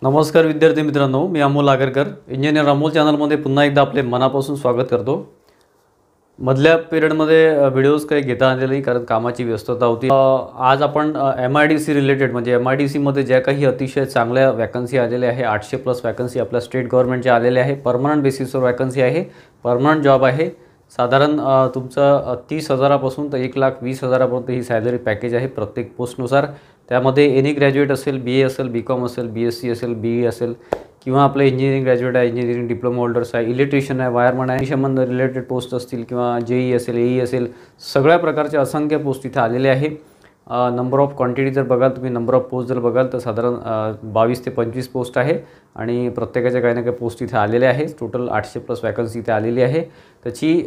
नमस्कार विद्यार्थी मित्रांनो, मी अमोल आगरकर इंजिनियर अमोल चॅनलमध्ये पुन्हा एकदा आपले मनापासून स्वागत करतो। मधल्या पिरियडमध्ये व्हिडिओज काही घेता आले नाही कारण कामाची व्यस्तता होती। आज आपण MIDC रिलेटेड म्हणजे MIDC मध्ये ज्या काही अतिशय चांगल्या वॅकन्सी आलेल्या आहे 800 प्लस वॅकन्सी आपल्या स्टेट गव्हर्नमेंटचे आलेले आहे। परमनंट बेसिसवर वॅकन्सी आहे, परमनंट जॉब आहे। साधारण तुमचं 30,000 पासून तर 1,20,000 पर्यंत ही सॅलरी पॅकेज आहे प्रत्येक पोस्टनुसार। त्यामध्ये एनी ग्रॅज्युएट असेल, BA असेल, BCom असेल, BSc असेल, BE असेल किंवा आपले इंजिनिअरिंग ग्रॅज्युएट आहे, इंजिनिअरिंग डिप्लोमा होल्डर्स आहे, इलेक्ट्रिशियन आहे, वायरमन आहे, संबंध रिलेटेड पोस्ट असतील किंवा JEE असेल, AE असेल, सगळ्या प्रकारचे असंख्य पोस्ट इथे आलेले आहे। नंबर ऑफ क्वांटिटी जर बघाल तुम्ही, नंबर ऑफ पोस्ट जर बघाल तर साधारण 22 ते 25 पोस्ट आहे आणि प्रत्येकाच्या काही ना काही पोस्ट इथे आलेले आहे। टोटल 800 प्लस वॅकन्सी इथे आलेली आहे। त्याची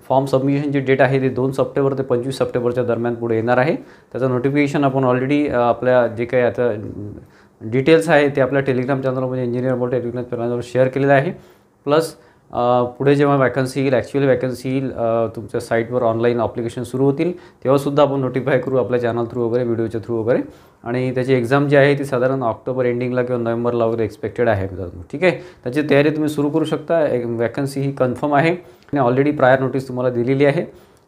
फॉर्म सबमिशनची डेट आहे ती 2 सप्टेंबर ते 25 सप्टेंबरच्या दरम्यान पुढे येणार आहे। त्याचं नोटिफिकेशन आपण ऑलरेडी आपल्या जे काही आता डिटेल्स आहे ते आपल्या टेलिग्राम चॅनलमध्ये इंजिनियर अमोल टेलिग्राम चॅनलवर शेअर केलेलं आहे। प्लस पुढे जेव्हा वॅकन्सी येईल, ॲक्च्युअली वॅकन्सी येईल, तुमच्या साईटवर ऑनलाईन ॲप्लिकेशन सुरू होतील तेव्हासुद्धा आपण नोटिफाय करू आपल्या चॅनल थ्रू वगैरे, व्हिडिओच्या थ्रू वगैरे। आणि त्याची एक्झाम जी आहे ती साधारण ऑक्टोबर एंडिंगला किंवा नोव्हेंबरला वगैरे एक्सपेक्टेड आहे मित्रांनो, ठीक आहे। त्याची तयारी तुम्ही सुरू करू शकता। वॅकन्सी ही कन्फर्म आहे आणि ऑलरेडी प्रायर नोटीस तुम्हाला दिलेली आहे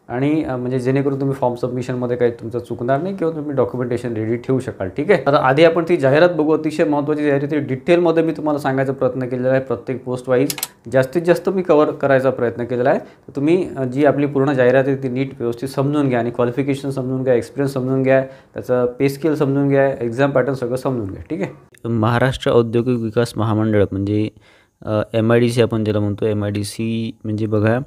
आणि म्हणजे जेणेकरून तुम्ही फॉर्म सबमिशनमध्ये काही तुमचं चुकणार नाही किंवा तुम्ही डॉक्युमेंटेशन रेडी ठेवू शकाल, ठीक आहे। तर आधी आपण ती जाहिरात बघू। अतिशय महत्त्वाची जाहिरात ती डिटेलमध्ये मी तुम्हाला सांगायचा प्रयत्न केलेला आहे। प्रत्येक पोस्ट वाईज जास्तीत जास्त मी कव्हर करायचा प्रयत्न केलेला आहे। तर तुम्ही जी आपली पूर्ण जाहिरात आहे ती नीट व्यवस्थित समजून घ्या आणि क्वालिफिकेशन समजून घ्या, एक्सपिरियन्स समजून घ्या, त्याचं पे स्केल समजून घ्या, एक्झाम पॅटर्न सगळं समजून घ्या, ठीक आहे। महाराष्ट्र औद्योगिक विकास महामंडळ म्हणजे MIDC आपण ज्याला म्हणतो, MIDC म्हणजे बघा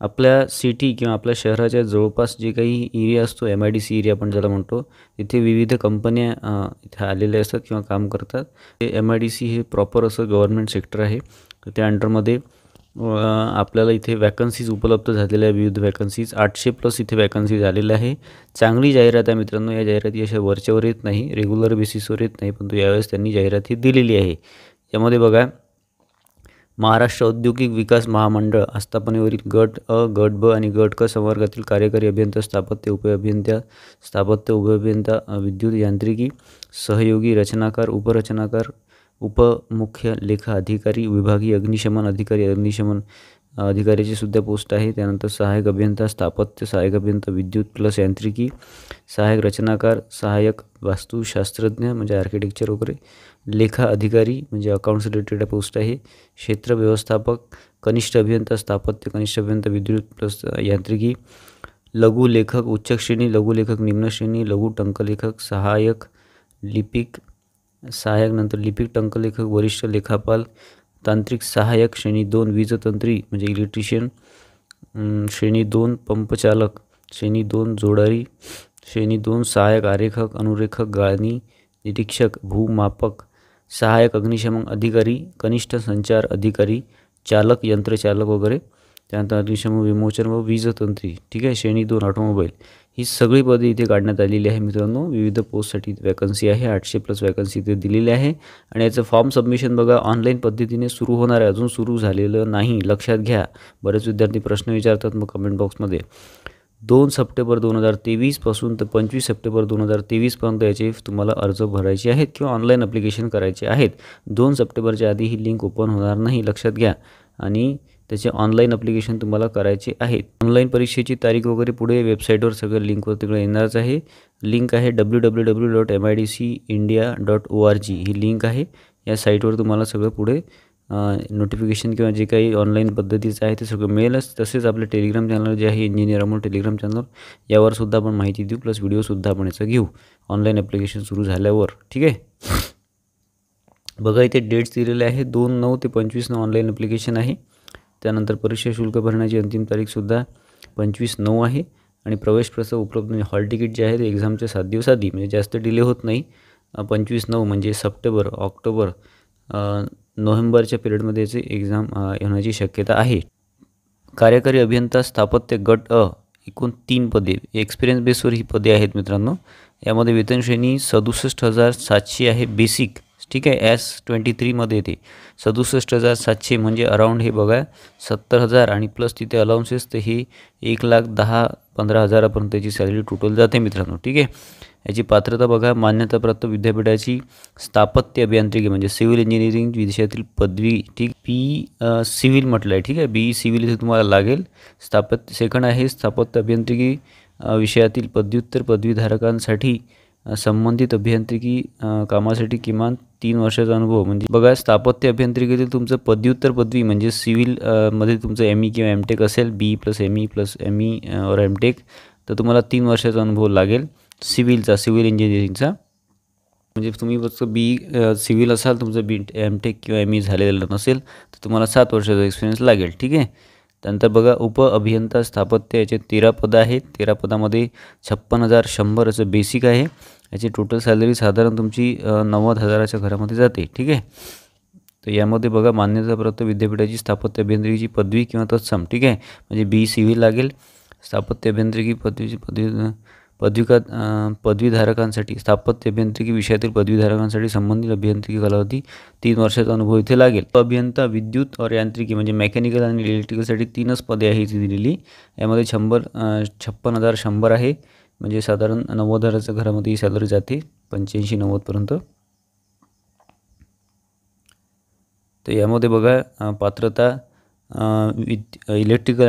आपल्या सिटी किंवा आपल्या शहराच्या जवळपास जे काही एरिया असतो, MIDC एरिया आपण ज्याला म्हणतो, तिथे विविध कंपन्या इथे आलेल्या असतात किंवा काम करतात। MIDC हे प्रॉपर असं गव्हर्नमेंट सेक्टर आहे। त्या अंडरमध्ये आपल्याला इथे वॅकन्सीज उपलब्ध झालेल्या आहे, विविध वॅकन्सीज 800 प्लस इथे वॅकन्सीज आलेल्या आहे। चांगली जाहिरात आहे मित्रांनो। या जाहिराती अशा वरच्यावर येत नाही, रेग्युलर बेसिसवर येत नाही, परंतु यावेळेस त्यांनी जाहिरात ही दिलेली आहे। यामध्ये बघा महाराष्ट्र औद्योगिक विकास महामंडळ आस्थापनेवरील गट अ, गट ब आणि गट क संवर्गातील कार्यकारी अभियंता, स्थापत्य उपअभियंता, स्थापत्य उपअभियंता, विद्युत यांत्रिकी, सहयोगी रचनाकार, उपरचनाकार, उपमुख्य लेखा अधिकारी, विभागीय अग्निशमन अधिकारी, अग्निशमन अधिकाऱ्याची सुद्धा पोस्ट आहे। त्यानंतर सहाय्यक अभियंता, स्थापत्य सहाय्यक अभियंता, विद्युत प्लस यांत्रिकी, सहाय्यक रचनाकार, सहाय्यक वास्तुशास्त्रज्ञ म्हणजे आर्किटेक्चर वगैरे, लेखा अधिकारी म्हणजे अकाउंट्स रिलेटेड पोस्ट आहे। क्षेत्र व्यवस्थापक, कनिष्ठ अभियंता, स्थापत्य कनिष्ठ अभियंता, विद्युत प्लस यांत्रिकी, लघु लेखक उच्च श्रेणी, लघु लेखक निम्न श्रेणी, लघु टंकलेखक, सहाय्यक लिपिक, सहाय्यक नंतर लिपिक टंकलेखक, वरिष्ठ लेखापाल, तांत्रिक सहाय्यक, श्रेणी 2 वीजतंत्री म्हणजे इलेक्ट्रिशियन, श्रेणी 2 पंपचालक, श्रेणी 2 जोडारी, श्रेणी 2 सहाय्यक आरेखक, अनुरेखक, गाळणी निरीक्षक, भूमापक, सहाय्यक अग्निशमन अधिकारी, कनिष्ठ संचार अधिकारी, चालक यंत्रचालक वगैरे, त्यानंतर अग्निशमन विमोचन व वीजतंत्री, ठीक आहे। श्रेणी 2 ऑटोमोबाईल, ही सगळी पदे इथे काढण्यात आलेली आहे मित्रांनो। विविध पोस्टसाठी वॅकन्सी आहे, 800 प्लस वॅकन्सी इथे दिलेली आहे आणि याचं फॉर्म सबमिशन बघा ऑनलाईन पद्धतीने सुरू होणार आहे, अजून सुरू झालेलं नाही, लक्षात घ्या। बरेच विद्यार्थी प्रश्न विचारतात मग कमेंट बॉक्समध्ये। 2 सप्टेंबर 2023 पासून तर 25 सप्टेंबर 2023 पर्यंत याचे तुम्हाला अर्ज भरायचे आहेत किंवा ऑनलाईन ॲप्लिकेशन करायचे आहेत। 2 सप्टेंबरच्या आधी ही लिंक ओपन होणार नाही, लक्षात घ्या। आणि त्याचे ऑनलाईन ॲप्लिकेशन तुम्हाला करायचे आहेत। ऑनलाईन परीक्षेची तारीख वगैरे पुढे वेबसाईटवर सगळं लिंकवर तिकडे येणारच आहे। लिंक आहे www.midcindia.org ही लिंक आहे। या साईटवर तुम्हाला सगळं पुढे नोटिफिकेशन किंवा जे काही ऑनलाईन पद्धतीचं आहे ते सगळं मिळेलच। तसेच आपले टेलिग्राम चॅनल जे आहे इंजिनियर अमोल टेलिग्राम चॅनल, यावर सुद्धा आपण माहिती देऊ, प्लस व्हिडिओसुद्धा आपण याचं घेऊ ऑनलाईन ॲप्लिकेशन सुरू झाल्यावर, ठीक आहे। बघा इथे डेट्स दिलेले आहे, 2/9 ते 25/9 ऑनलाईन ॲप्लिकेशन आहे। त्यानंतर परीक्षा शुल्क भरण्याची अंतिम तारीखसुद्धा 25/9 आहे आणि प्रवेश प्रस्ताव उपलब्ध म्हणजे हॉल तिकीट जे आहे ते एक्झामच्या 7 दिवस आधी, म्हणजे जास्त डिले होत नाही। 25/9 म्हणजे सप्टेंबर, ऑक्टोबर, नोव्हेंबरच्या पिरियडमध्ये याची एक्झाम येण्याची शक्यता आहे। कार्यकारी अभियंता स्थापत्य गट अ, एकूण 3 पदे, एक्सपिरियन्स बेसवर ही पदे आहेत मित्रांनो। यामध्ये वेतन श्रेणी 67,700 आहे बेसिक, ठीक आहे, S23मध्ये येते 67,700 म्हणजे अराऊंड हे बघा 70,000 आणि प्लस तिथे अलाउन्सेस, तर हे 1,10-15,000पर्यंतची सॅलरी टोटल जाते मित्रांनो. ठीक आहे, याची पात्रता बघा, मान्यताप्राप्त विद्यापीठाची स्थापत्य अभियांत्रिकी म्हणजे सिव्हिल इंजिनिअरिंग विषयातील पदवी. ठीक, सिव्हिल म्हटलं आहे. ठीक आहे, सिव्हिल इथे तुम्हाला लागेल. सेकंड आहे स्थापत्य अभियांत्रिकी विषयातील पदव्युत्तर पदवीधारकांसाठी संबंधित अभियांत्रिकी कामासाठी किमान 3 वर्षाचा अनुभव. म्हणजे बघा, स्थापत्य अभियांत्रिकीतील तुमचं पदव्युत्तर पदवी म्हणजे सिव्हिल मध्ये तुमचं ME किंवा MTech असेल, BE+ME+ME और MTech, तर तुम्हाला 3 वर्षाचा अनुभव लागेल सिव्हिल इंजिनिअरिंगचा. म्हणजे तुम्ही फक्त सिव्हिल असाल, तुमचं MTech किंवा ME झालेलं नसेल, तर तुम्हाला 7 वर्षाचा एक्सपिरियन्स लागेल. ठीक आहे, त्यानंतर बघा, उप अभियंता स्थापत्य याचे 13 पदं आहेत. 13 पदामध्ये 56,100 असं बेसिक आहे. याची टोटल सॅलरी साधारण तुमची 90,000च्या घरामध्ये जाते. ठीक आहे, तर यामध्ये बघा, मान्यताप्राप्त विद्यापीठाची स्थापत्य अभियांत्रिकीची पदवी किंवा तत्सम. ठीक आहे, म्हणजे सिव्हिल लागेल. स्थापत्य अभियांत्रिकी पदवीधारकांसाठी स्थापत्य अभियांत्रिकी विषयातील पदवीधारकांसाठी संबंधित अभियांत्रिकी कालावधी 3 वर्षाचा अनुभव इथे लागेल. अभियंता विद्युत और यांत्रिकी म्हणजे मेकॅनिकल आणि इलेक्ट्रिकलसाठी 3च पदे आहे इथे दिलेली. यामध्ये 56,100 आहे, म्हणजे साधारण 90,000च्या घरामध्ये ही सॅलरी जाते 85-90पर्यंत. तर यामध्ये बघा, पात्रता इलेक्ट्रिकल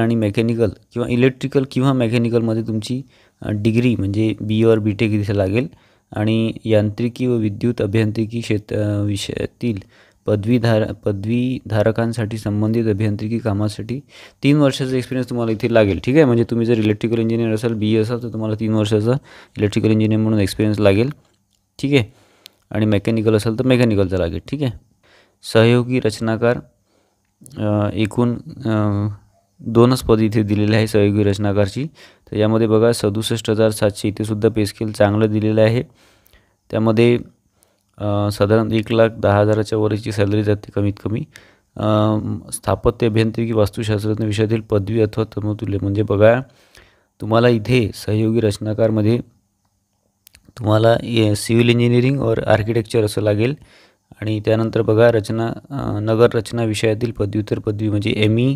किंवा मेकॅनिकलमध्ये तुमची डिग्री म्हणजे BE और BTech इथे लागेल. आणि यांत्रिकी व विद्युत अभियांत्रिकी विषयातील पदवीधारकांसाठी संबंधित अभियांत्रिकी कामासाठी 3 वर्षाचा एक्सपिरियन्स तुम्हाला इथे लागेल. ठीक आहे, म्हणजे तुम्ही जर इलेक्ट्रिकल इंजिनियर असाल, BE असाल, तर तुम्हाला 3 वर्षाचा इलेक्ट्रिकल इंजिनियर म्हणून एक्सपिरियन्स लागेल. ठीक आहे, आणि मेकॅनिकल असाल तर मेकॅनिकलचा लागेल. ठीक आहे, सहयोगी रचनाकार एकूण 2च पद इथे दिलेले आहे सहयोगी रचनाकारची. तर यामध्ये बघा, 67,700 इथे सुद्धा पे स्केल चांगलं दिलेलं आहे. त्यामध्ये साधारण 1,10,000च्या वरची सॅलरी जाते कमीत कमी. स्थापत्य अभियांत्रिकी वास्तुशास्त्रज्ञ विषयातील पदवी अथवा समतुल्य म्हणजे बघा, तुम्हाला इथे सहयोगी रचनाकारमध्ये तुम्हाला सिव्हिल इंजिनिअरिंग और आर्किटेक्चर असं लागेल. आणि त्यानंतर बघा, नगर रचना विषयातील पदव्युत्तर पदवी म्हणजे ME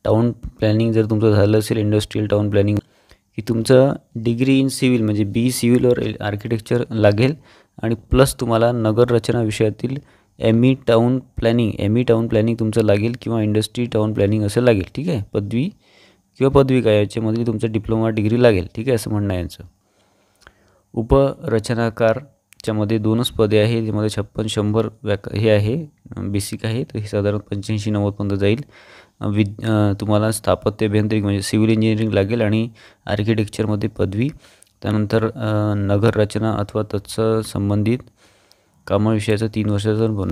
टाउन प्लॅनिंग जर तुमचं झालं असेल, इंडस्ट्रियल टाउन प्लॅनिंग, की तुमचं डिग्री इन सिव्हिल म्हणजे BE सिव्हिल और आर्किटेक्चर लागेल. आणि प्लस तुम्हाला नगर रचना विषयातील ME टाउन प्लॅनिंग तुमचं लागेल किंवा इंडस्ट्री टाउन प्लॅनिंग असं लागेल. ठीक आहे, पदवी किंवा पदविका याच्यामध्ये तुमचं डिप्लोमा डिग्री लागेल. ठीक आहे, असं म्हणणं आहे यांचं. उपरचनाकारच्यामध्ये 2च पदे आहे, ज्यामध्ये 56,100 हे आहे बेसिक आहे, तर हे साधारण 85-90पर्यंत जाईल. तुम्हाला स्थापत्य अभियांत्रिकी म्हणजे सिव्हिल इंजिनिअरिंग लागेल आणि आर्किटेक्चरमध्ये पदवी. त्यानंतर नगर रचना अथवा संबंधित कामाविषयाचा 3 वर्षाचा अनुभव.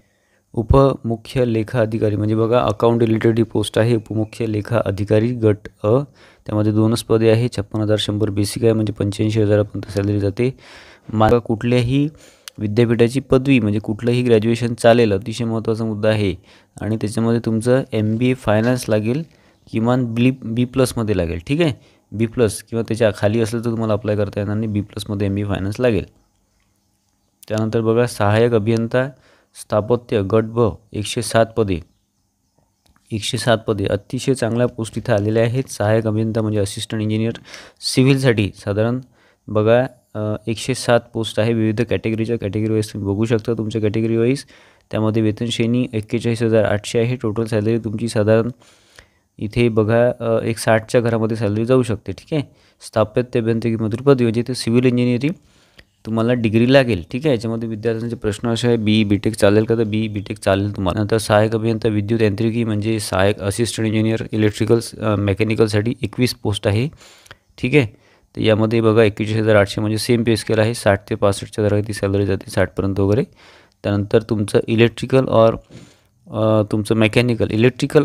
उपमुख्य लेखा अधिकारी म्हणजे बघा, अकाउंट रिलेटेड ही पोस्ट आहे. उपमुख्य लेखा अधिकारी गट अ, त्यामध्ये 2च पदे आहे. 56,100 बेसिक आहे, म्हणजे 85,000पर्यंत सॅलरी जाते. कुठल्याही विद्यापीठाची पदवी म्हणजे कुठलंही ग्रॅज्युएशन चालेल, अतिशय महत्त्वाचा मुद्दा आहे. आणि त्याच्यामध्ये तुमचं MBA फायनान्स लागेल, किमान B+मध्ये लागेल. ठीक आहे, B+ किंवा त्याच्या खाली असेल तर तुम्हाला अप्लाय करता येणार नाही. B+मध्ये MBA फायनान्स लागेल. त्यानंतर बघा, सहाय्यक अभियंता स्थापत्य गट ब 107 पदे अतिशय चांगल्या पोस्ट इथं आलेल्या आहेत. सहाय्यक अभियंता म्हणजे असिस्टंट इंजिनियर सिव्हिलसाठी साधारण बघा 107 पोस्ट आहे. विविध कॅटेगरी वाईज तुम्ही बघू शकता तुमच्या कॅटेगरी वाईज. त्यामध्ये वेतन श्रेणी 41,800 आहे. टोटल सॅलरी तुमची साधारण इथे बघा 60च्या घरामध्ये सॅलरी जाऊ शकते. ठीक आहे, स्थापत्य अभियांत्रिकीमधील पदवी म्हणजे इथे सिव्हिल इंजिनिअरिंग तुम्हाला डिग्री लागेल. ठीक आहे, याच्यामध्ये विद्यार्थ्यांचे प्रश्न असे आहे, BE BTech चालेल का, तर BE BTech चालेल तुम्हाला. नंतर सहाय्यक अभियंता विद्युत यांत्रिकी म्हणजे सहाय्यक असिस्टंट इंजिनियर मेकॅनिकलसाठी 21 पोस्ट आहे. ठीक आहे, तर यामध्ये बघा 21,800 म्हणजे सेम पे स्केल आहे. 60 ते 65च्या दरम्यान ती सॅलरी जाते, 60पर्यंत वगैरे. त्यानंतर तुमचं इलेक्ट्रिकल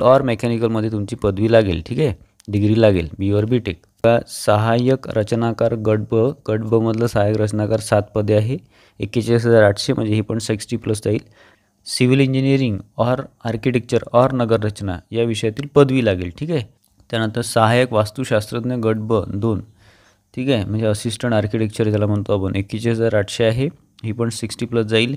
और मेकॅनिकलमध्ये तुमची पदवी लागेल. ठीक आहे, डिग्री लागेल BE और BTech. सहाय्यक रचनाकार गट ब मधलं सहाय्यक रचनाकार 7 पदे आहे. 41,800 म्हणजे ही पण 60+ जाईल. सिव्हिल इंजिनिअरिंग और आर्किटेक्चर और नगर रचना या विषयातील पदवी लागेल. ठीक आहे, त्यानंतर सहाय्यक वास्तुशास्त्रज्ञ गट ब 2. ठीक आहे, म्हणजे असिस्टंट आर्किटेक्चर ज्याला म्हणतो आपण, 41,800 आहे. ही पण 60+ जाईल.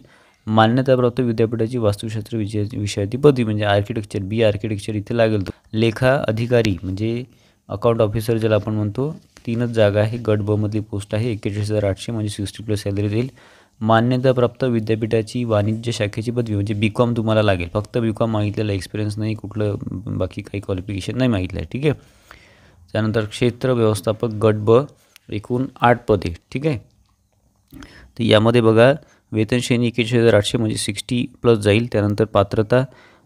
मान्यताप्राप्त विद्यापीठाची वास्तुशास्त्र विषयाची पदवी म्हणजे आर्किटेक्चर, बी आर्किटेक्चर इथे लागेल. लेखा अधिकारी म्हणजे अकाउंट ऑफिसर ज्याला आपण म्हणतो, 3च जागा आहे. गट ब मधली पोस्ट आहे. 41,800 म्हणजे 60+ सॅलरी देईल. मान्यताप्राप्त विद्यापीठाची वाणिज्य शाखेची पदवी म्हणजे बी.कॉम तुम्हाला लागेल. फक्त बी.कॉम मागितलेला, एक्सपिरियन्स नाही, कुठलं बाकी काही क्वालिफिकेशन नाही मागितलं आहे. ठीक आहे. त्यानंतर क्षेत्र व्यवस्थापक गट ब, एकूण 8 पदे. ठीक आहे. तर यामध्ये बघा वेतन श्रेणी 41,800 म्हणजे 60+ जाईल. त्यानंतर पात्रता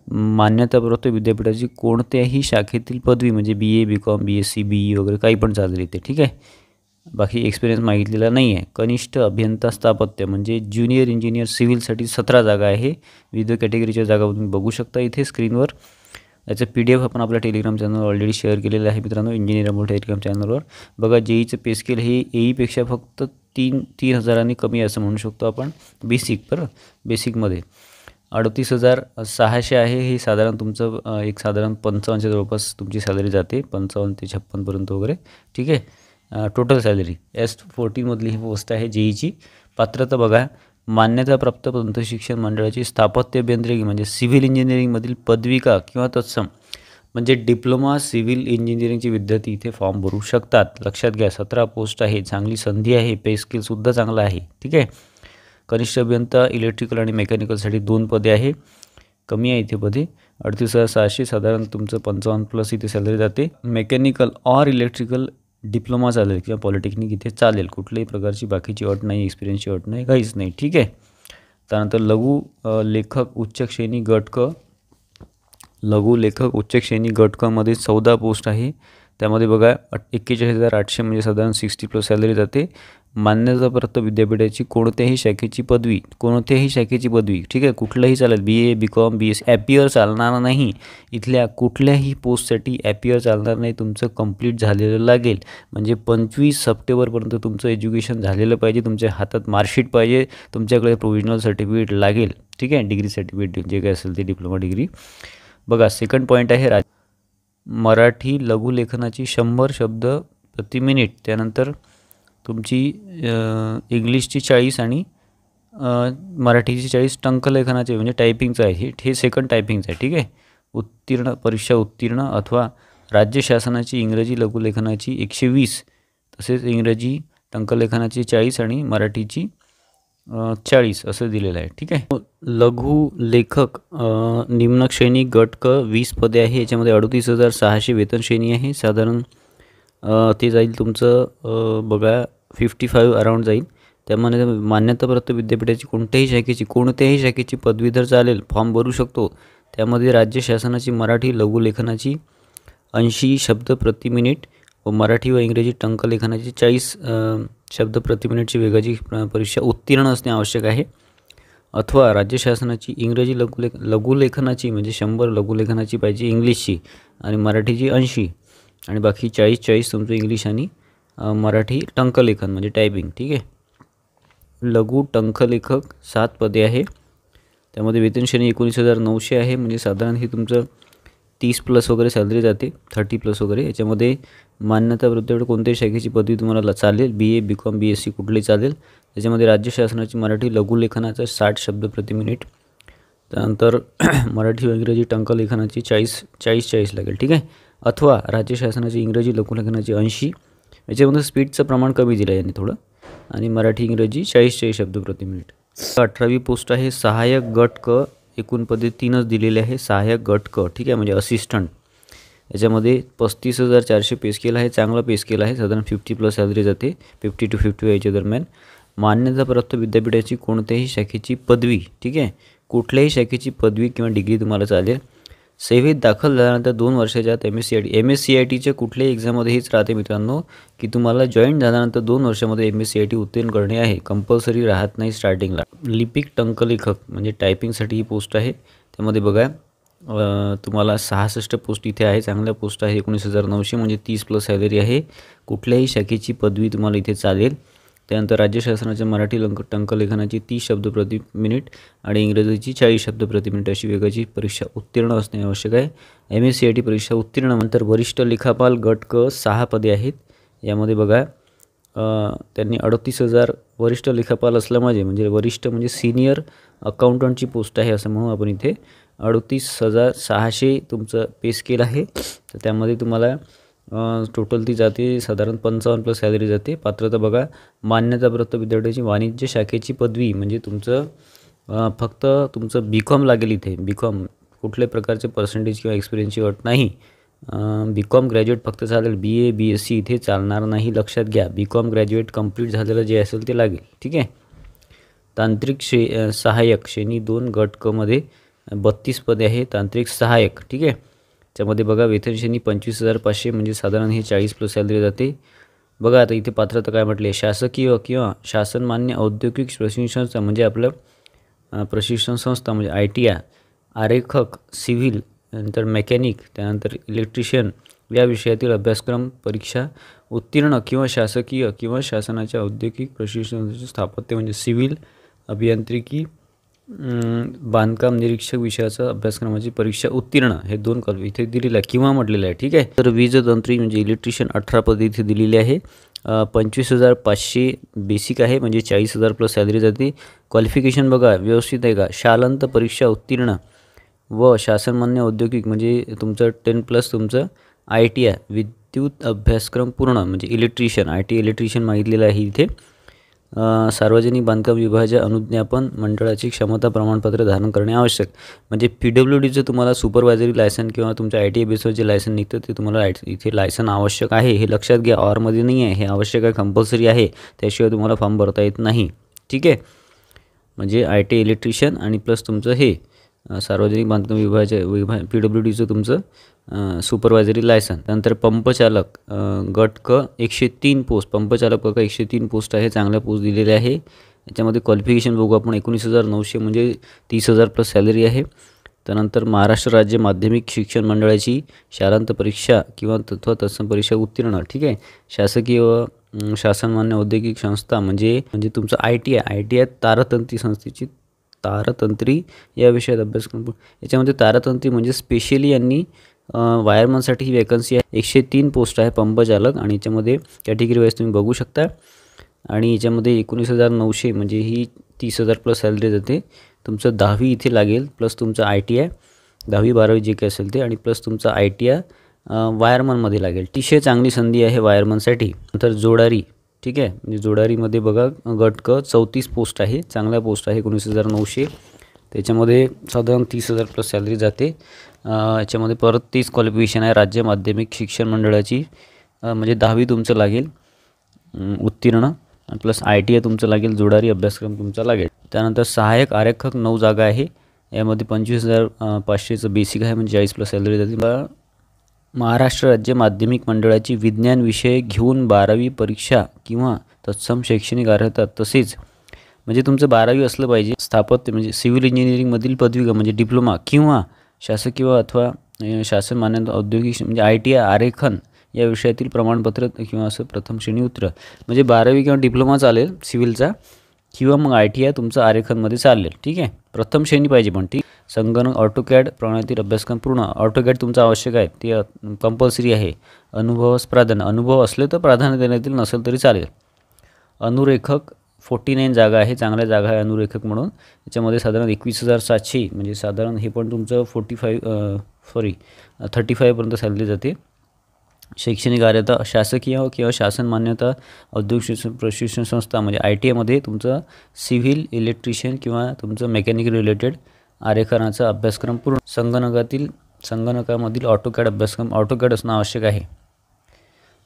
मान्यताप्राप्त विद्यापीठाची कोणत्याही शाखेतील पदवी म्हणजे BA, B.कॉम, BSc, BE वगैरे काही पण चालेल इथे. ठीक आहे. बाकी एक्सपिरियन्स मागितलेला नाही आहे. कनिष्ठ अभियंता स्थापत्य म्हणजे ज्युनियर इंजिनियर सिव्हिलसाठी 17 जागा आहे. विविध कॅटेगरीच्या जागा तुम्ही बघू शकता इथे स्क्रीनवर. याचं PDF आपण आपल्या टेलिग्राम चॅनलवर ऑलरेडी शेअर केलेलं आहे मित्रांनो, इंजिनियर अमोल टेलिग्राम चॅनलवर. बघा जेईचं पे स्केल हे एईपेक्षा फक्त 3,000 कमी असं म्हणू शकतो आपण. बेसिकमध्ये 38,600 आहे. हे साधारण तुमचं एक साधारण 55च्या जवळपास तुमची सॅलरी जाते, 55 ते 56पर्यंत वगैरे. ठीक आहे. टोटल सॅलरी S14 मधली ही पोस्ट आहे जेईची. पात्रता बघा मान्यताप्राप्त तंत्रशिक्षण मंडळाची स्थापत्य अभियांत्रिकी म्हणजे सिव्हिल इंजिनिअरिंगमधील पदविका किंवा तत्सम म्हणजे डिप्लोमा सिव्हिल इंजिनिअरिंगचे विद्यार्थी इथे फॉर्म भरू शकतात. लक्षात घ्या 17 पोस्ट आहे. चांगली संधी आहे. पे स्केलसुद्धा चांगला आहे. ठीक आहे. कनिष्ठ अभियंता इलेक्ट्रिकल आणि मेकॅनिकलसाठी 2 पदे आहे. कमी आहे इथे पदे. 38,600 साधारण तुमचं 55+ इथे सॅलरी जाते. मेकॅनिकल ऑर इलेक्ट्रिकल डिप्लोमा चालेल किंवा पॉलिटेक्निक इथे चालेल. कुठल्याही प्रकारची बाकीची अट नाही, एक्सपिरियन्सची अट नाही, काहीच नाही. ठीक आहे. त्यानंतर लघु लेखक उच्च श्रेणी गट क, लघु लेखक उच्च श्रेणी गट क मध्ये 14 पोस्ट आहे. त्यामध्ये बघा 41,800 म्हणजे साधारण 60+ सॅलरी जाते. मान्यताप्राप्त विद्यापीठाची कोणत्याही शाखेची पदवी, ठीक आहे, कुठलंही चालेल. BA, B.कॉम, BSc. ॲपियर चालणार नाही. इथल्या कुठल्याही पोस्टसाठी ॲपियर चालणार नाही. तुमचं कंप्लीट झालेलं लागेल. म्हणजे 25 सप्टेंबरपर्यंत तुमचं एज्युकेशन झालेलं पाहिजे. तुमच्या हातात मार्कशीट पाहिजे. तुमच्याकडे प्रोव्हिजनल सर्टिफिकेट लागेल. ठीक आहे. डिग्री सर्टिफिकेट जे काय असेल ते, डिप्लोमा डिग्री. बघा सेकंड पॉईंट आहे मराठी लघुलेखनाची 100 शब्द प्रति मिनिट. त्यानंतर तुमची इंग्लिशची 40 आणि मराठीची 40 टंकलेखनाचे म्हणजे टायपिंगचं आहे. हे सेकंड टायपिंगचं आहे. ठीक आहे. परीक्षा उत्तीर्ण अथवा राज्य शासनाची इंग्रजी लघुलेखनाची 120, तसेच इंग्रजी टंकलेखनाची 40 आणि मराठीची 40 असं दिलेलं आहे. ठीक आहे. लघु लेखक निम्न श्रेणी गट क 20 पदे आहे. याच्यामध्ये 38,600 वेतन श्रेणी आहे. साधारण ते जाईल तुमचं बघा 55 अराउंड जाईल. त्यामध्ये मान्यताप्राप्त विद्यापीठाची कोणत्याही शाखेची पदवीधर चालेल, फॉर्म भरू शकतो. त्यामध्ये राज्य शासनाची मराठी लघुलेखनाची 80 शब्द प्रति मिनिट व मराठी व इंग्रजी टंकलेखनाची 40 शब्द प्रति मिनिटची वेगाची परीक्षा उत्तीर्ण असणे आवश्यक आहे. अथवा राज्य शासनाची इंग्रजी लघुलेखनाची म्हणजे 100 लघुलेखनाची पाहिजे इंग्लिशची आणि मराठीची 80 आणि बाकी 40 तुमचं इंग्लिश आणि मराठी टंकलेखन म्हणजे टायपिंग. ठीक आहे. लघु टंकलेखक 7 पदे आहे. त्यामध्ये वेतन श्रेणी 19,900 आहे. म्हणजे साधारण हे तुमचं 30+ वगैरे सॅलरी जाते, 30+ वगैरे. याच्यामध्ये मान्यताप्राप्त कोणत्याही शाखेची पदवी तुम्हाला चालेल. BA, B.कॉम, BSc कुठलीही चालेल. त्याच्यामध्ये राज्य शासनाची मराठी लघुलेखनाचा 60 शब्द प्रति मिनिट. त्यानंतर मराठी व इंग्रजी टंकलेखनाची 40 लागेल. ठीक आहे. अथवा राज्य शासनाची इंग्रजी लघुलेखनाची 80. याच्यामध्ये स्पीडचं प्रमाण कमी दिलं आहे यांनी थोडं. आणि मराठी इंग्रजी 40 शब्द प्रति मिनिट. 18वी पोस्ट आहे सहाय्यक गट क. एकूण पदे 3च दिलेले आहे. सहाय्यक गट क. ठीक आहे. म्हणजे असिस्टंट. याच्यामध्ये 35,400 पे स्केल आहे. चांगला पे स्केल आहे. साधारण 50+ सॅलरी जाते. 50 to 50 याच्या दरम्यान. मान्यताप्राप्त विद्यापीठाची कोणत्याही शाखेची पदवी. ठीक आहे. कुठल्याही शाखेची पदवी किंवा डिग्री तुम्हाला चालेल. सेवेत दाखल झाल्यानंतर 2 वर्षाच्या आत MSCITच्या कुठल्याही एक्झाममध्ये हेच राहते मित्रांनो, की तुम्हाला जॉईन झाल्यानंतर 2 वर्षामध्ये MSCIT उत्तीर्ण करणे आहे. कंपल्सरी राहत नाही स्टार्टिंगला. लिपिक टंकलेखक म्हणजे टायपिंगसाठी ही पोस्ट आहे. त्यामध्ये बघा तुम्हाला 66 पोस्ट इथे आहे. चांगल्या पोस्ट आहे. 19,900 म्हणजे 30+ सॅलरी आहे. कुठल्याही शाखेची पदवी तुम्हाला इथे चालेल. त्यानंतर राज्य शासनाच्या मराठी टंकलेखनाची 30 शब्द प्रति मिनिट आणि इंग्रजीची 40 शब्द प्रति मिनिट अशी वेगाची परीक्षा उत्तीर्ण असणे आवश्यक आहे. MSCIT परीक्षा उत्तीर्ण. नंतर वरिष्ठ लेखापाल गट क 6 पदे आहेत. यामध्ये बघा त्यांनी 38,000 वरिष्ठ लेखापाल असल्यामुळे म्हणजे वरिष्ठ म्हणजे सिनियर अकाउंटंटची पोस्ट आहे असं म्हणू आपण इथे. 38,600 तुमचं पे स्केल आहे. तर त्यामध्ये तुम्हाला टोटल ती जाते साधारण 55 प्लस सॅलरी जाते. पात्रता बघा, मान्यताप्राप्त विद्यार्थ्याची वाणिज्य शाखेची पदवी म्हणजे तुमचं फक्त तुमचं BCom लागेल इथे. BCom कुठल्याही प्रकारचे पर्सेंटेज किंवा एक्सपिरियन्सची अट नाही. BCom ग्रॅज्युएट फक्त चालेल. BA BSc इथे चालणार नाही, लक्षात घ्या. BCom ग्रॅज्युएट कंप्लीट झालेलं जे असेल ते लागेल, ठीक आहे. तांत्रिक सहाय्यक श्रेणी 2 गट क मध्ये 32 पदे आहे. तांत्रिक सहाय्यक, ठीक आहे. त्यामध्ये बघा वेतन श्रेणी 25,500 म्हणजे साधारण हे 40 प्लस सॅलरी जाते. बघा आता इथे पात्रता काय म्हटली आहे, शासकीय किंवा शासनमान्य औद्योगिक प्रशिक्षण संस्था म्हणजे आपलं प्रशिक्षण संस्था म्हणजे ITI, आरेखक, सिव्हिल, नंतर मेकॅनिक, त्यानंतर इलेक्ट्रिशियन या विषयातील अभ्यासक्रम परीक्षा उत्तीर्ण किंवा शासकीय किंवा शासनाच्या औद्योगिक प्रशिक्षण संस्थेचे स्थापत्य म्हणजे सिव्हिल, अभियांत्रिकी, बांधकाम निरीक्षक विषयाचा अभ्यासक्रमाची परीक्षा उत्तीर्ण हे 2 कल इथे दिलेलं आहे किंवा म्हटलेलं आहे, ठीक आहे. तर वीजतंत्री म्हणजे इलेक्ट्रिशियन 18 पदे इथे दिलेली आहे. 25,500 बेसिक आहे म्हणजे 40,000 प्लस सॅलरी जाते. क्वालिफिकेशन बघा व्यवस्थित आहे का, शालांत परीक्षा उत्तीर्ण व शासनमान्य औद्योगिक म्हणजे तुमचं 10 प्लस तुमचं ITI विद्युत अभ्यासक्रम पूर्ण म्हणजे इलेक्ट्रिशियन ITI इलेक्ट्रिशियन मागितलेलं आहे इथे. सार्वजनिक बांधकाम विभागाच्या अनुज्ञापन मंडळाची क्षमता प्रमाणपत्र धारण करणे आवश्यक म्हणजे PWDचं तुम्हाला सुपरवायझरी लायसन किंवा तुमच्या ITI बेसवर जे लायसन निघतं ते तुम्हाला इथे लायसन आवश्यक आहे, हे लक्षात घ्या. ऑरमध्ये नाही आहे, हे आवश्यक आहे, कंपल्सरी आहे. त्याशिवाय तुम्हाला फॉर्म भरता येत नाही, ठीक आहे. म्हणजे ITI इलेक्ट्रिशियन आणि प्लस तुमचं हे सार्वजनिक बांधकाम विभागाच्या PWDचं तुमचं सुपरवायझरी लायसन. त्यानंतर पंपचालक गट क 103 पोस्ट, पंपचालक बघा 103 पोस्ट आहे, चांगल्या पोस्ट दिलेल्या आहे. याच्यामध्ये क्वालिफिकेशन बघू आपण 19,900 म्हणजे 30,000 प्लस सॅलरी आहे. त्यानंतर महाराष्ट्र राज्य माध्यमिक शिक्षण मंडळाची शालांत परीक्षा किंवा तत्सम परीक्षा उत्तीर्ण, ठीक आहे. शासकीय व शासनमान्य औद्योगिक संस्था म्हणजे तुमचं ITI तारतंत्री संस्थेची तारतंत्री या विषयात अभ्यासक्रम. याच्यामध्ये तारतंत्री म्हणजे स्पेशली यांनी वायरमनसाठी ही वॅकन्सी आहे. 103 पोस्ट आहे पंपचालक आणि याच्यामध्ये कॅटेगरी वाईज तुम्ही बघू शकता. आणि याच्यामध्ये 19,900 म्हणजे ही 30,000 प्लस सॅलरी जाते. तुमचं 10वी इथे लागेल प्लस तुमचं ITI 10वी 12वी जे काही असेल ते आणि प्लस तुमचं ITI वायरमनमध्ये लागेल. अतिशय चांगली संधी आहे वायरमनसाठी. नंतर जोडारी, ठीक आहे. म्हणजे जोडारीमध्ये बघा गट क 34 पोस्ट आहे, चांगल्या पोस्ट आहे 19,900. त्याच्यामध्ये साधारण 30,000 प्लस सॅलरी जाते. याच्यामध्ये परत 30 क्वालिफिकेशन आहे. राज्य माध्यमिक शिक्षण मंडळाची म्हणजे 10वी तुमचं लागेल उत्तीर्ण प्लस ITI तुमचं लागेल, जोडारी अभ्यासक्रम तुमचा लागेल. त्यानंतर सहाय्यक आरेखक 9 जागा आहे. यामध्ये 25,500चं बेसिक आहे म्हणजे 40 प्लस सॅलरी जाते. महाराष्ट्र राज्य माध्यमिक मंडळाची विज्ञान विषय घेऊन 12वी परीक्षा किंवा तत्सम शैक्षणिक अर्हता तसेच म्हणजे तुमचं 12वी असलं पाहिजे. स्थापत्य म्हणजे सिव्हिल इंजिनिअरिंगमधील पदवी म्हणजे डिप्लोमा किंवा शासकीय अथवा शासन मान्य औद्योगिक म्हणजे ITI आरेखन या विषयातील प्रमाणपत्र किंवा असं प्रथम श्रेणी उत्तर म्हणजे 12वी किंवा डिप्लोमा चालेल सिव्हिलचा किंवा मग ITI तुमचं आरेखनमध्ये चालेल, ठीक आहे. प्रथम श्रेणी पाहिजे पण ठीक. संगणक ऑटोकॅड प्रणालीतील अभ्यासक्रम पूर्ण ऑटोकॅड तुमचं आवश्यक आहे, ते कंपल्सरी आहे. अनुभवास प्राधान्य, अनुभव असले तर प्राधान्य देण्यात येईल, नसेल तरी चालेल. अनुरेखक 49 जागा आहे, चांगल्या जागा आहे अनुरेखक म्हणून. याच्यामध्ये साधारण 21,700 म्हणजे साधारण हे पण तुमचं 35 पर्यंत सॅलरी जाते. शैक्षणिक अर्हता शासकीय किंवा शासन मान्यता औद्योगिक प्रशिक्षण संस्था म्हणजे ITIमध्ये तुमचं सिव्हिल इलेक्ट्रिशियन किंवा तुमचं मेकॅनिकल रिलेटेड आरेखनाचा अभ्यासक्रम पूर्ण. संगणकामधील ऑटोकॅड अभ्यासक्रम ऑटोकॅड असणं आवश्यक आहे.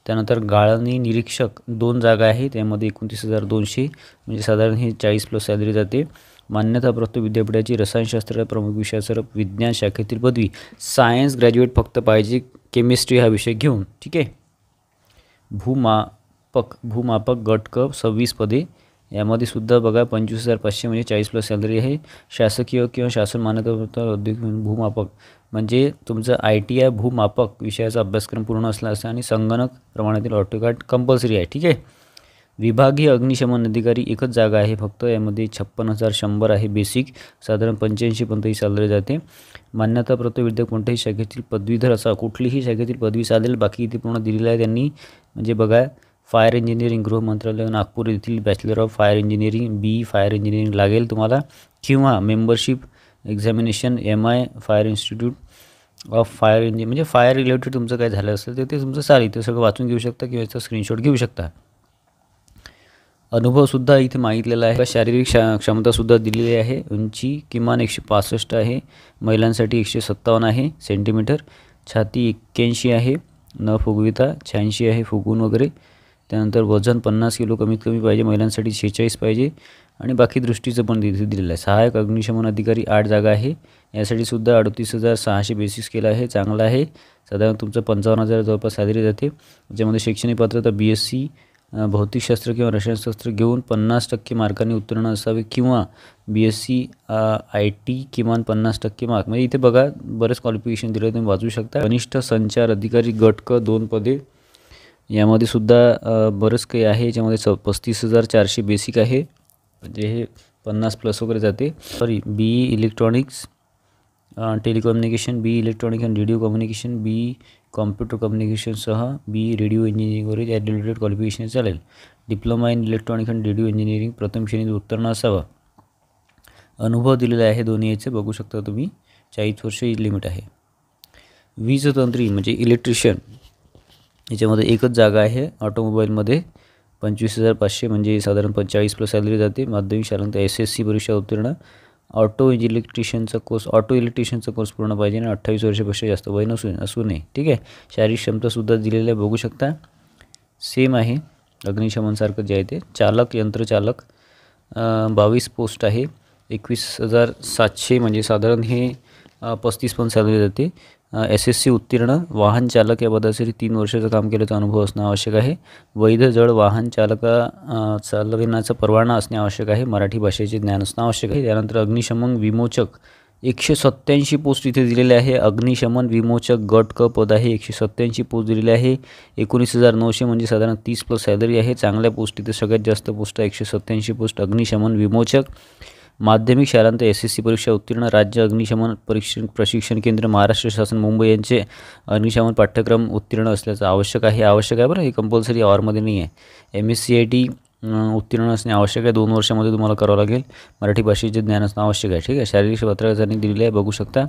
त्यानंतर गाळणी निरीक्षक 2 जागा आहे, त्यामध्ये 29,200 म्हणजे साधारण हे 40 प्लस सॅलरी जाते. मान्यताप्राप्त विद्यापीठाची रसायनशास्त्र प्रमुख विषयासह विज्ञान शाखेतील पदवी. सायन्स ग्रॅज्युएट फक्त पाहिजे केमिस्ट्री हा विषय घेऊन, ठीक आहे. भूमापक गट क 26 पदे. यामध्ये सुद्धा बघा 25,500 म्हणजे 40 प्लस सॅलरी आहे. शासकीय किंवा शासन मान्यताप्राप्त औद्योगिक भूमापक म्हणजे तुमचं ITI भूमापक विषयाचा अभ्यासक्रम पूर्ण असला असं आणि संगणक प्रमाणातील ऑटोकॅड कंपल्सरी आहे, ठीक आहे. विभागीय अग्निशमन अधिकारी एकच जागा आहे फक्त. यामध्ये 56,100 आहे बेसिक, साधारण 85 पर्यंत ही सॅलरी जाते. मान्यताप्राप्त विद्यापीठ कोणत्याही शाखेतील पदवीधर असा कुठलीही शाखेतील पदवी चालेल, बाकी इथे पूर्ण दिलेलं आहे त्यांनी. म्हणजे बघा फायर इंजिनिअरिंग गृह मंत्रालय नागपूर येथील bachelor of fire engineering B fire engineering लागेल तुम्हाला, किंवा membership examination MI fire institute of fire engine म्हणजे फायर रिलेटेड तुमचं काय झालं असेल तर ते तुमचं चालेल, ते सगळं वाचून घेऊ शकता किंवा याचा स्क्रीनशॉट घेऊ शकता. अनुभवसुद्धा इथे मागितलेला आहे. शारीरिक क्षमतासुद्धा दिलेली आहे. उंची किमान 165 आहे, महिलांसाठी 157 आहे सेंटीमीटर, छाती 81 आहे, न फुगविता 86 आहे फुगून वगैरे. त्यानंतर वजन 50 किलो कमीत कमी पाहिजे, महिलांसाठी 46 पाहिजे, आणि बाकी दृष्टीचं पण तिथे दिलेलं आहे. सहाय्यक अग्निशमन अधिकारी 8 जागा आहे, यासाठी सुद्धा 38,600 बेसिक स्केल आहे, चांगला आहे. साधारण तुमचं 55,000 जवळपास सॅलरी जाते. ज्यामध्ये शैक्षणिक पात्रता BSc भौतिकशास्त्र किंवा रसायनशास्त्र घेऊन 50% मार्कांनी उत्तीर्ण असावे, किंवा BSc IT किमान 50% मार्क. म्हणजे इथे बघा बरेच क्वालिफिकेशन दिले, तुम्ही वाचू शकता. कनिष्ठ संचार अधिकारी गट क 2 पदे, यामध्ये सुद्धा बरंच काही आहे. याच्यामध्ये 35,400 बेसिक आहे, म्हणजे हे 50+ वगैरे जाते. Sorry, BE electronics telecommunication, BE electronic and radio communication, BE computer कम्युनिकेशनसह BE रेडिओ इंजिनिअरिंगवर या रिलेटेड क्वालिफिकेशन चालेल. Diploma in electronic and radio engineering प्रथम श्रेणीत उत्तीर्ण असावा. अनुभव दिलेला आहे दोन्ही याचे, बघू शकता तुम्ही. 40 वर्ष ही लिमिट आहे. वीजतंत्री म्हणजे इलेक्ट्रिशियन, याच्यामध्ये एकच जागा आहे. ऑटोमोबाईलमध्ये 25,500 म्हणजे साधारण 45+ सॅलरी जाते. माध्यमिक शाळांत SSC परीक्षा उत्तीर्ण. ऑटो इलेक्ट्रिशियनचा कोर्स पूर्ण पाहिजे आणि 28 वर्षापेक्षा जास्त वय असू नये. ठीक आहे. शारीरिक क्षमतासुद्धा दिलेलं आहे, बघू शकता. सेम आहे अग्निशमनसारखं जे आहे ते. चालक यंत्रचालक 22 पोस्ट आहे. 21,700 म्हणजे साधारण हे 35 पण सॅलरी जाते. SSC उत्तीर्ण. वाहन चालक या पदासाठी 3 वर्षाचं काम केल्याचा अनुभव असणं आवश्यक आहे. वैध जड वाहन चालविण्याचा परवाना असणे आवश्यक आहे. मराठी भाषेचे ज्ञान असणं आवश्यक आहे. त्यानंतर अग्निशमन विमोचक 187 पोस्ट इथे दिलेले आहे. अग्निशमन विमोचक गट क पद आहे, 187 पोस्ट दिलेले आहे. 19,900 म्हणजे साधारण 30+ सॅलरी आहे. चांगल्या पोस्ट इथे सगळ्यात जास्त पोस्ट आहे, 187 पोस्ट अग्निशमन विमोचक. माध्यमिक शाळांत SSC परीक्षा उत्तीर्ण. राज्य अग्निशमन प्रशिक्षण केंद्र महाराष्ट्र शासन मुंबई यांचे अग्निशमन पाठ्यक्रम उत्तीर्ण असल्याचं आवश्यक आहे बरं. हे कंपल्सरी ऑरमध्ये नाही आहे. MSCIT उत्तीर्ण असणे आवश्यक आहे. 2 वर्षामध्ये तुम्हाला करावं लागेल. मराठी भाषेचे ज्ञान असणं आवश्यक आहे. ठीक आहे. शारीरिक पत्रकारांनी दिलेले आहे, बघू शकता.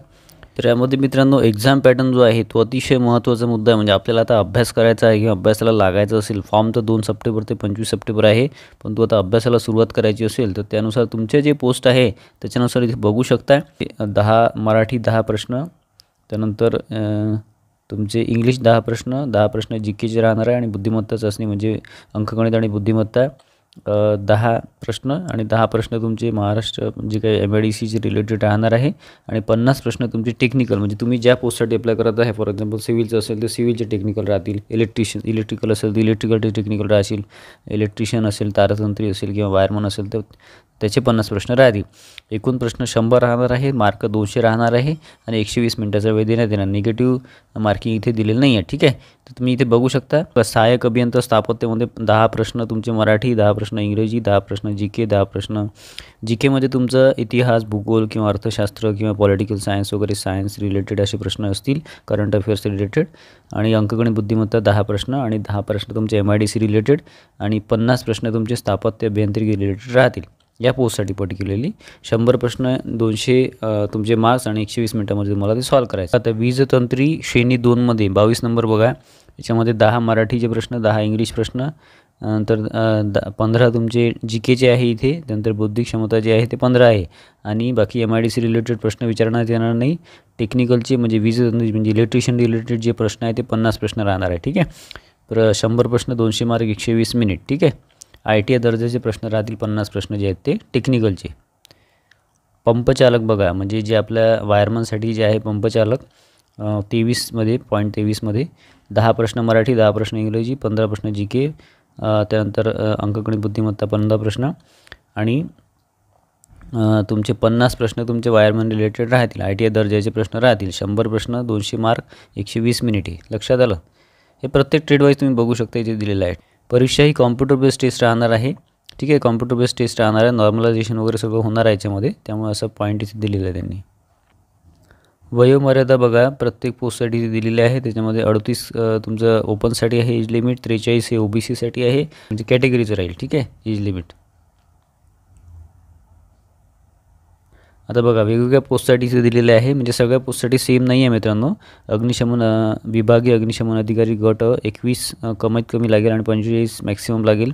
तर यामध्ये मित्रांनो एक्झाम पॅटर्न जो आहे तो अतिशय महत्त्वाचा मुद्दा आहे. म्हणजे आपल्याला आता अभ्यास करायचा आहे किंवा अभ्यासाला लागायचं असेल, फॉर्म तर 2 सप्टेंबर ते 25 सप्टेंबर आहे, पण आता अभ्यासाला सुरुवात करायची असेल तर त्यानुसार तुमचे जे पोस्ट आहे त्याच्यानुसार इथे बघू शकता. 10 मराठी 10 प्रश्न, त्यानंतर तुमचे इंग्लिश 10 प्रश्न, 10 प्रश्न GKचे राहणार आहे, आणि बुद्धिमत्ता चाचणी म्हणजे अंकगणित आणि बुद्धिमत्ता 10 प्रश्न, आणि 10 प्रश्न तुमचे महाराष्ट्र जे काही MIDCचे रिलेटेड राहणार आहे, आणि 50 प्रश्न तुमचे टेक्निकल म्हणजे तुम्ही ज्या पोस्टसाठी अप्लाय करत आहे. फॉर एक्झाम्पल सिव्हिलचं असेल तर सिव्हिलचे टेक्निकल राहतील, इलेक्ट्रिकल असेल तर इलेक्ट्रिकलचे टेक्निकल राहतील, इलेक्ट्रिशियन असेल, तारतंत्री असेल किंवा वायरमन असेल तर त्याचे 50 प्रश्न राहतील. एकूण प्रश्न 100 राहणार आहे, मार्क 200 राहणार आहे, आणि 120 मिनिटाचा वेळ देण्यात येणार. निगेटिव्ह मार्किंग इथे दिलेलं नाही आहे. ठीक आहे. तर तुम्ही इथे बघू शकता. सहाय्यक अभियंता स्थापत्यामध्ये 10 प्रश्न तुमचे मराठी, 10 प्रश्न इंग्रजी, 10 प्रश्न GK, 10 प्रश्न GKमध्ये तुमचं इतिहास, भूगोल किंवा अर्थशास्त्र किंवा पॉलिटिकल सायन्स वगैरे सायन्स रिलेटेड असे प्रश्न असतील, करंट अफेअर्स रिलेटेड, आणि अंकगणित बुद्धिमत्ता 10 प्रश्न, आणि 10 प्रश्न तुमचे MIDC रिलेटेड, आणि 50 प्रश्न तुमचे स्थापत्य अभियांत्रिकी रिलेटेड राहतील. या पोस्टसाठी पर्टिक्युलरली 100 प्रश्न, 200 तुमचे मार्क्स, आणि 120 मिनिटामध्ये तुम्हाला ते सॉल्व करायचं. आता वीजतंत्री श्रेणी 2मध्ये 22 नंबर बघा. याच्यामध्ये 10 मराठीचे प्रश्न, 10 इंग्लिश प्रश्न, नंतर 15 तुमचे GKचे आहे इथे. त्यानंतर बौद्धिक क्षमता जे आहे ते 15 आहे, आणि बाकी MIDC रिलेटेड प्रश्न विचारण्यात येणार नाही. टेक्निकलचे म्हणजे वीजतंत्री म्हणजे इलेक्ट्रिशियन रिलेटेड जे प्रश्न आहे ते 50 प्रश्न राहणार आहे. ठीक आहे. तर 100 प्रश्न, 200 मार्क, 120 मिनिट. ठीक आहे. ITI दर्जाचे प्रश्न राहतील 50 प्रश्न जे आहेत ते टेक्निकलचे. पंपचालक बघा, म्हणजे जे आपल्या वायरमनसाठी जे आहे पंपचालक 23मध्ये 10 प्रश्न मराठी, 10 प्रश्न इंग्रजी, 15 प्रश्न GK, त्यानंतर अंकगणित बुद्धिमत्ता 15 प्रश्न, आणि तुमचे 50 प्रश्न तुमचे वायरमन रिलेटेड राहतील. ITI दर्जाचे प्रश्न राहतील. 100 प्रश्न, 200 मार्क, 120 मिनिटे. लक्षात आलं. हे प्रत्येक ट्रेडवाईज तुम्ही बघू शकता इथे दिलेलं आहे. परीक्षा ही कॉम्प्युटर बेस्ड टेस्ट राहणार आहे. ठीक आहे. कॉम्प्युटर बेस्ड टेस्ट राहणार आहे. नॉर्मलायझेशन वगैरे सगळं होणार आहे याच्यामध्ये, त्यामुळे असं पॉईंट इथे दिलेलं आहे त्यांनी. वयोमर्यादा बघा प्रत्येक पोस्टसाठी दिलेली आहे. त्याच्यामध्ये 38 तुमचं ओपनसाठी आहे एज लिमिट, 43 हे OBCसाठी आहे, म्हणजे कॅटेगरीचं राहील. ठीक आहे एज लिमिट. आता बघा वेगवेगळ्या पोस्टसाठी इथे दिलेले आहे, म्हणजे सगळ्या पोस्टसाठी सेम नाही आहे मित्रांनो. अग्निशमन विभागीय अग्निशमन अधिकारी गट 21 कमीत कमी लागेल आणि 45 मॅक्सिमम लागेल.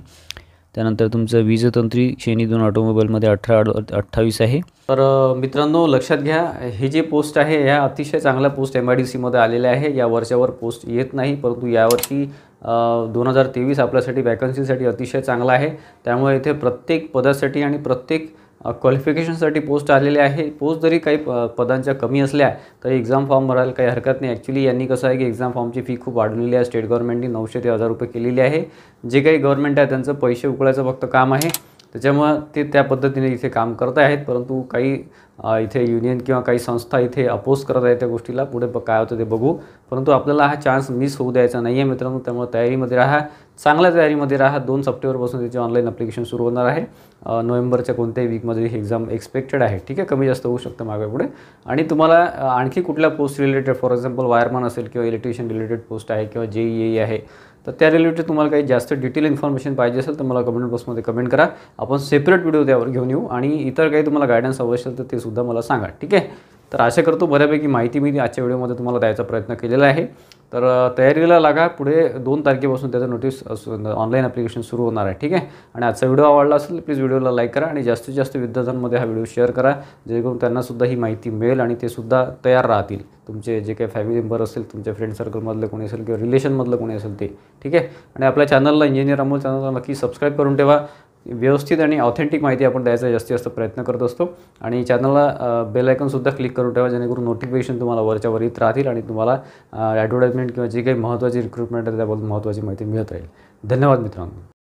त्यानंतर तुमचं वीजतंत्री श्रेणी 2 ऑटोमोबाईलमध्ये 28 आहे. तर मित्रांनो लक्षात घ्या, हे जे पोस्ट आहे ह्या अतिशय चांगल्या पोस्ट MIDCमध्ये आलेल्या आहे. या वर्षावर पोस्ट येत नाही, परंतु यावर्षी 2023 आपल्यासाठी वॅकन्सीसाठी अतिशय चांगला आहे. त्यामुळे इथे प्रत्येक पदासाठी आणि प्रत्येक क्वालिफिकेशनसाठी पोस्ट आलेले आहे. पोस्ट जरी काही पदांच्या कमी असल्या तरी एक्झाम फॉर्म भरायला काही हरकत नाही. ॲक्च्युली यांनी कसं आहे की एक्झाम फॉर्मची फी खूप वाढवलेली आहे. स्टेट गव्हर्नमेंटनी 900 ते 1000 रुपये केलेली आहे. जे काही गव्हर्नमेंट आहे त्यांचं पैसे उकळायचं फक्त काम आहे. त्याच्यामुळं ते त्या पद्धतीने इथे काम करत आहेत. परंतु काही इथे युनियन किंवा काही संस्था इथे अपोज करत आहेत त्या गोष्टीला. पुढे काय होतं ते बघू. परंतु आपल्याला हा चान्स मिस होऊ द्यायचा नाही आहे मित्रांनो. त्यामुळे तयारीमध्ये राहा, चांगल्या तयारीमध्ये राहा. 2 सप्टेंबरपासून त्याचे ऑनलाईन ॲप्लिकेशन सुरू होणार आहे. नोव्हेंबरच्या कोणत्याही वीकमध्ये ही एक्झाम एक्सपेक्टेड आहे. ठीक आहे, कमी जास्त होऊ शकतं मागे पुढे. आणि तुम्हाला आणखी कुठल्या post related, for example wireman असेल किंवा इलेक्ट्रिशियन रिलेटेड पोस्ट आहे किंवा JEE आहे, तर त्या रिलेटेड तुम्हाला काही जास्त डिटेल इन्फॉर्मेशन पाहिजे असेल तर मला कमेंट बॉक्समध्ये कमेंट करा. आपण सेपरेट व्हिडिओ त्यावर घेऊन येऊ. आणि इतर काही तुम्हाला गायडन्स हवं असेल तर ते सुद्धा मला सांगा. ठीक आहे, तर आशा करतो बऱ्यापैकी माहिती मी आजच्या व्हिडिओमध्ये तुम्हाला द्यायचा प्रयत्न केलेला आहे. तर तयारीला लागा. पुढे 2 तारखेपासून त्याचं नोटीस ऑनलाईन ॲप्लिकेशन सुरू होणार आहे. ठीक आहे, आणि आजचा व्हिडिओ आवडला असेल तर प्लीज व्हिडिओला लाईक करा आणि जास्तीत जास्त विद्यार्थ्यांमध्ये हा व्हिडिओ शेअर करा, जेणेकरून त्यांनासुद्धा ही माहिती मिळेल आणि ते सुद्धा तयार राहतील. तुमचे जे काही फॅमिली मेंबर असेल, तुमच्या फ्रेंड सर्कलमधलं कोणी असेल किंवा रिलेशनमधलं कोणी असेल ते. ठीक आहे, आणि आपल्या चॅनलला इंजिनियर अमोल चॅनलला नक्की सबस्क्राईब करून ठेवा. व्यवस्थित आणि ऑथेंटिक माहिती आपण द्यायचा जास्तीत जास्त प्रयत्न करत असतो. आणि चॅनलला बेल आयकॉनसुद्धा क्लिक करून ठेवा, जेणेकरून नोटिफिकेशन तुम्हाला वरच्या येत राहतील आणि तुम्हाला ॲडव्हर्टाइजमेंट किंवा जी काही महत्त्वाची रिक्रुटमेंट आहे त्याबद्दल महत्त्वाची माहिती मिळत राहील. धन्यवाद मित्रांनो.